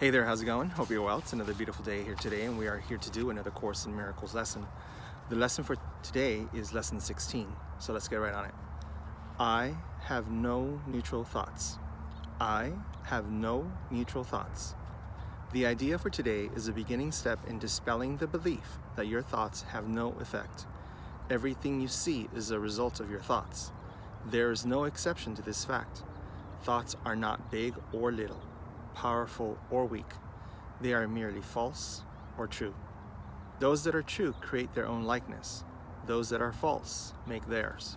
Hey there, how's it going? Hope you're well. It's another beautiful day here today, and we are here to do another Course in Miracles lesson. The lesson for today is lesson 16, so let's get right on it. I have no neutral thoughts. I have no neutral thoughts. The idea for today is a beginning step in dispelling the belief that your thoughts have no effect. Everything you see is a result of your thoughts. There is no exception to this fact. Thoughts are not big or little, powerful or weak. They are merely false or true. Those that are true create their own likeness. Those that are false make theirs.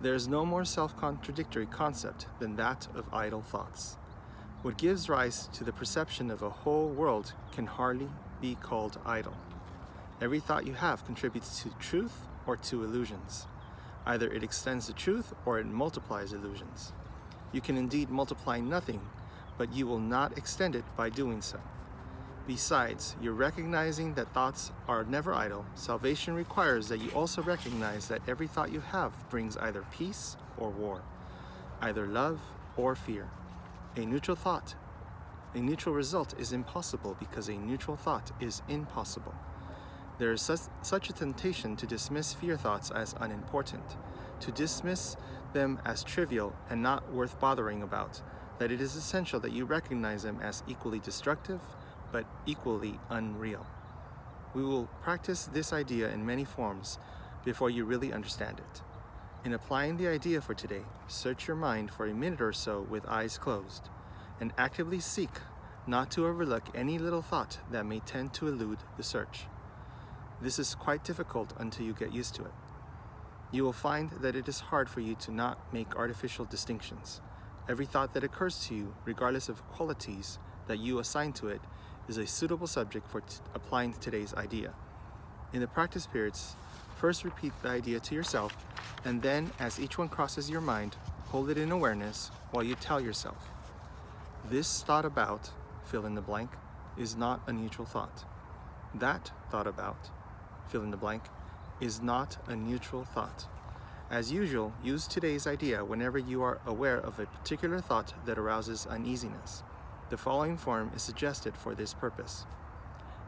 There is no more self-contradictory concept than that of idle thoughts. What gives rise to the perception of a whole world can hardly be called idle. Every thought you have contributes to truth or to illusions. Either it extends the truth or it multiplies illusions. You can indeed multiply nothing, but you will not extend it by doing so. Besides, you're recognizing that thoughts are never idle. Salvation requires that you also recognize that every thought you have brings either peace or war, either love or fear. A neutral result is impossible because a neutral thought is impossible. There is such a temptation to dismiss fear thoughts as unimportant, to dismiss them as trivial and not worth bothering about, that it is essential that you recognize them as equally destructive, but equally unreal. We will practice this idea in many forms before you really understand it. In applying the idea for today, search your mind for a minute or so with eyes closed, and actively seek not to overlook any little thought that may tend to elude the search. This is quite difficult until you get used to it. You will find that it is hard for you to not make artificial distinctions. Every thought that occurs to you, regardless of qualities that you assign to it, is a suitable subject for applying today's idea. In the practice periods, first repeat the idea to yourself, and then as each one crosses your mind, hold it in awareness while you tell yourself, this thought about, fill in the blank, is not a neutral thought. That thought about, fill in the blank, is not a neutral thought. As usual, use today's idea whenever you are aware of a particular thought that arouses uneasiness. The following form is suggested for this purpose.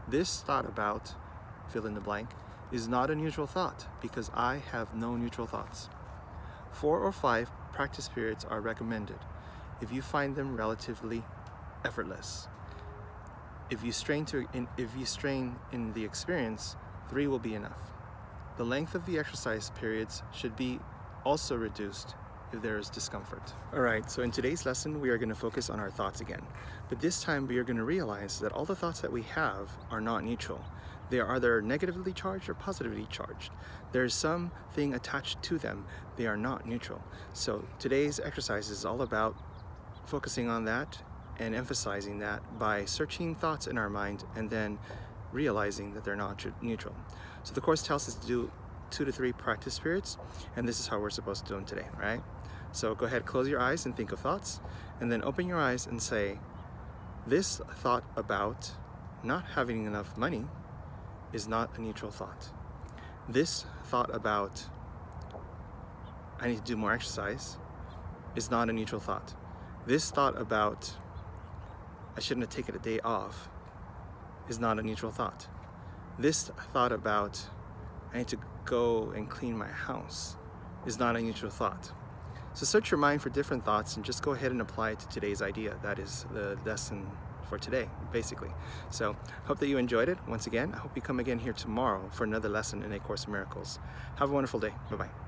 This thought about, fill in the blank, is not a neutral thought because I have no neutral thoughts. 4 or 5 practice periods are recommended if you find them relatively effortless. If you strain in the experience, 3 will be enough. The length of the exercise periods should be also reduced if there is discomfort. Alright, so in today's lesson we are going to focus on our thoughts again. But this time we are going to realize that all the thoughts that we have are not neutral. They are either negatively charged or positively charged. There is something attached to them. They are not neutral. So today's exercise is all about focusing on that and emphasizing that by searching thoughts in our mind and then realizing that they're not neutral. So the Course tells us to do 2 to 3 practice periods, and this is how we're supposed to do them today, right? So go ahead, close your eyes and think of thoughts, and then open your eyes and say, this thought about not having enough money is not a neutral thought. This thought about I need to do more exercise is not a neutral thought. This thought about I shouldn't have taken a day off is not a neutral thought. This thought about I need to go and clean my house is not a neutral thought. So search your mind for different thoughts and just go ahead and apply it to today's idea. That is the lesson for today, basically. So hope that you enjoyed it. Once again, I hope you come again here tomorrow for another lesson in A Course in Miracles. Have a wonderful day. Bye-bye.